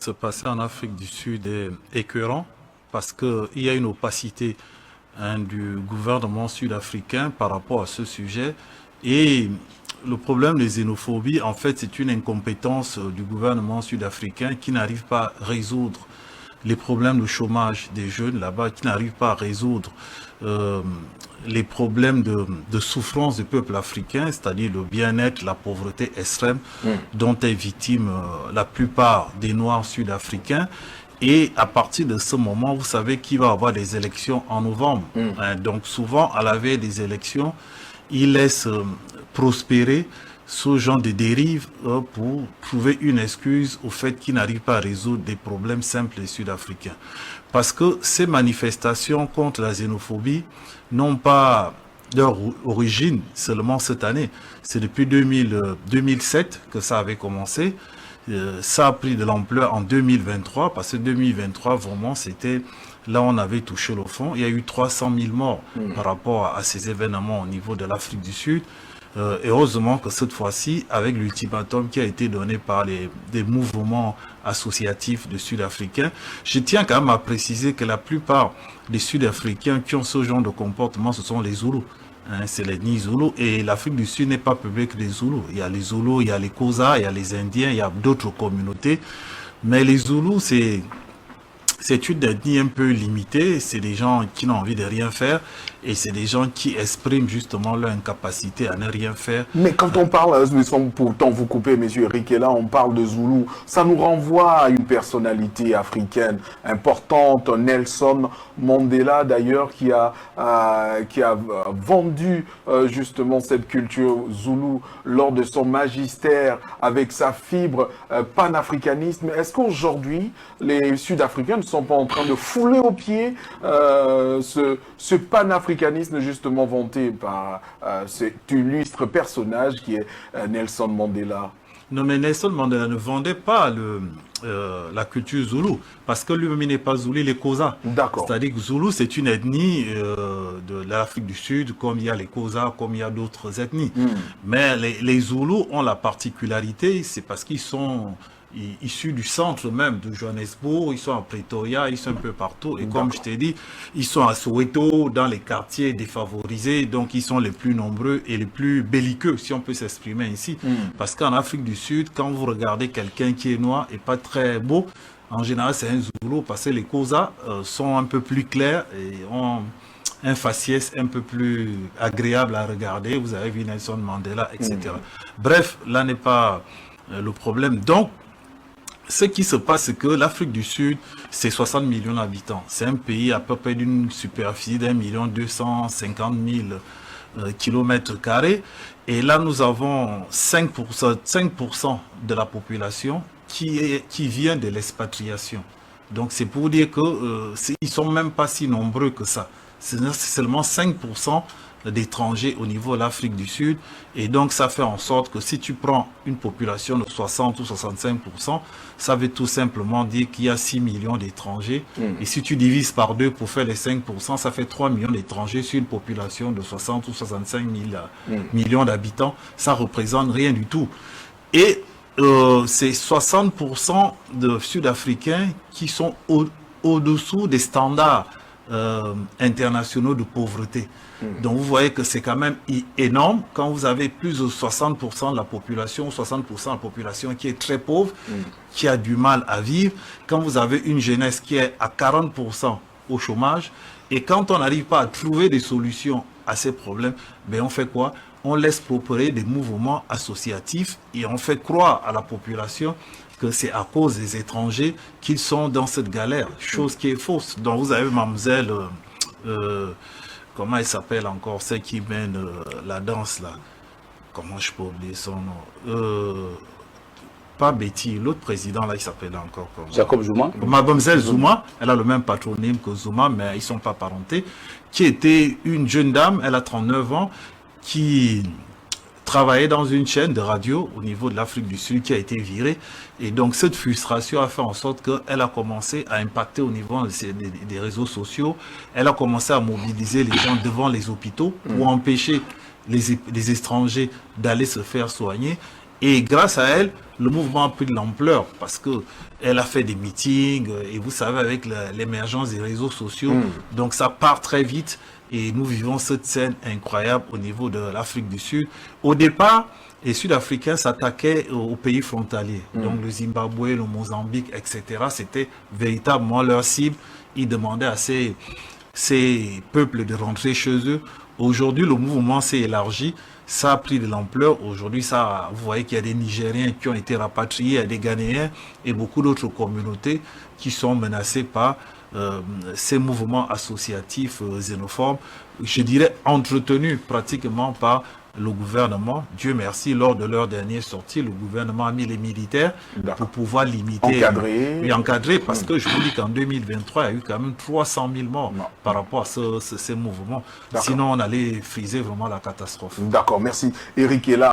Se passer en Afrique du Sud est écœurant parce qu'il y a une opacité du gouvernement sud-africain par rapport à ce sujet. Et le problème de xénophobie, en fait, c'est une incompétence du gouvernement sud-africain qui n'arrive pas à résoudre les problèmes de chômage des jeunes là-bas, qui n'arrive pas à résoudre les problèmes de souffrance du peuple africain, c'est-à-dire le bien-être, la pauvreté extrême dont est victime la plupart des Noirs sud-africains. Et à partir de ce moment, vous savez qu'il va y avoir des élections en novembre. Donc souvent, à la veille des élections, il laisse prospérer ce genre de dérive pour trouver une excuse au fait qu'il n'arrive pas à résoudre des problèmes simples des Sud-Africains. Parce que ces manifestations contre la xénophobie n'ont pas leur origine seulement cette année. C'est depuis 2007 que ça avait commencé. Ça a pris de l'ampleur en 2023, parce que 2023, vraiment, c'était là où on avait touché le fond. Il y a eu 300 000 morts par rapport à ces événements au niveau de l'Afrique du Sud. Et heureusement que cette fois-ci, avec l'ultimatum qui a été donné par des mouvements associatifs de Sud-Africains, je tiens quand même à préciser que la plupart des Sud-Africains qui ont ce genre de comportement, ce sont les Zoulous. C'est les Ni Zoulous. Et l'Afrique du Sud n'est pas peuplée que des Zoulous. Il y a les Zoulous, il y a les Xhosa, il y a les Indiens, il y a d'autres communautés. Mais les Zoulous, c'est une ethnie un peu limitée, c'est des gens qui n'ont envie de rien faire et c'est des gens qui expriment justement leur incapacité à ne rien faire. Mais quand on parle, sans pourtant vous couper, monsieur Eric, et là on parle de Zoulou, ça nous renvoie à une personnalité africaine importante, Nelson Mandela d'ailleurs, qui a vendu justement cette culture Zoulou lors de son magistère avec sa fibre panafricanisme. Est-ce qu'aujourd'hui les Sud-Africains ne sont pas en train de fouler aux pieds ce panafricanisme justement vanté par cet illustre personnage qui est Nelson Mandela? Non, mais Nelson Mandela ne vendait pas la culture zoulou, parce que lui-même il n'est pas zoulou, il est Xhosa. D'accord. C'est-à-dire que zoulou, c'est une ethnie de l'Afrique du Sud, comme il y a les Xhosa, comme il y a d'autres ethnies. Mais les Zoulous ont la particularité, c'est parce qu'ils sont issus du centre même de Johannesburg, ils sont à Pretoria, ils sont un peu partout. Et comme je t'ai dit, ils sont à Soweto, dans les quartiers défavorisés, donc ils sont les plus nombreux et les plus belliqueux, si on peut s'exprimer ainsi. Parce qu'en Afrique du Sud, quand vous regardez quelqu'un qui est noir et pas très beau, en général c'est un Zoulou, parce que les Xhosa sont un peu plus clairs et ont un faciès un peu plus agréable à regarder. Vous avez vu Nelson Mandela, etc. Bref, là n'est pas le problème. Donc, ce qui se passe, c'est que l'Afrique du Sud, c'est 60 millions d'habitants. C'est un pays à peu près d'une superficie d'1,250,000 km². Et là, nous avons 5% de la population qui vient de l'expatriation. Donc, c'est pour dire que ils sont même pas si nombreux que ça. C'est seulement 5% d'étrangers au niveau de l'Afrique du Sud. Et donc, ça fait en sorte que si tu prends une population de 60 ou 65%, ça veut tout simplement dire qu'il y a 6 millions d'étrangers. Et si tu divises par 2 pour faire les 5%, ça fait 3 millions d'étrangers sur une population de 60 ou 65 millions d'habitants. Ça représente rien du tout. Et c'est 60% de Sud-Africains qui sont au-dessous des standards internationaux de pauvreté. Donc vous voyez que c'est quand même énorme quand vous avez plus de 60% de la population, 60% de la population qui est très pauvre, qui a du mal à vivre, quand vous avez une jeunesse qui est à 40% au chômage, et quand on n'arrive pas à trouver des solutions à ces problèmes, ben on fait quoi? On laisse prospérer des mouvements associatifs et on fait croire à la population que c'est à cause des étrangers qu'ils sont dans cette galère, chose qui est fausse. Donc vous avez mademoiselle, comment elle s'appelle encore, celle qui mène la danse là, comment je peux oublier son nom, pas Betty, l'autre président là, il s'appelle encore comment? Jacob Zuma. Mademoiselle Zuma, elle a le même patronyme que Zuma, mais ils ne sont pas parentés, qui était une jeune dame, elle a 39 ans, qui travaillait dans une chaîne de radio au niveau de l'Afrique du Sud qui a été virée. Et donc cette frustration a fait en sorte qu'elle a commencé à impacter au niveau des réseaux sociaux. Elle a commencé à mobiliser les gens devant les hôpitaux pour empêcher les étrangers d'aller se faire soigner. Et grâce à elle, le mouvement a pris de l'ampleur parce que elle a fait des meetings et vous savez avec l'émergence des réseaux sociaux, donc ça part très vite et nous vivons cette scène incroyable au niveau de l'Afrique du Sud. Au départ, les Sud-Africains s'attaquaient aux pays frontaliers, donc le Zimbabwe, le Mozambique, etc. C'était véritablement leur cible. Ils demandaient à ces peuples de rentrer chez eux. Aujourd'hui, le mouvement s'est élargi, ça a pris de l'ampleur. Aujourd'hui, vous voyez qu'il y a des Nigériens qui ont été rapatriés, il y a des Ghanéens et beaucoup d'autres communautés qui sont menacées par ces mouvements associatifs xénophobes, je dirais entretenus pratiquement par le gouvernement. Dieu merci, lors de leur dernière sortie, le gouvernement a mis les militaires pour pouvoir limiter, encadrer, parce que je vous dis qu'en 2023, il y a eu quand même 300 000 morts par rapport à ces mouvements. Sinon, on allait friser vraiment la catastrophe. D'accord, merci. Eric est là.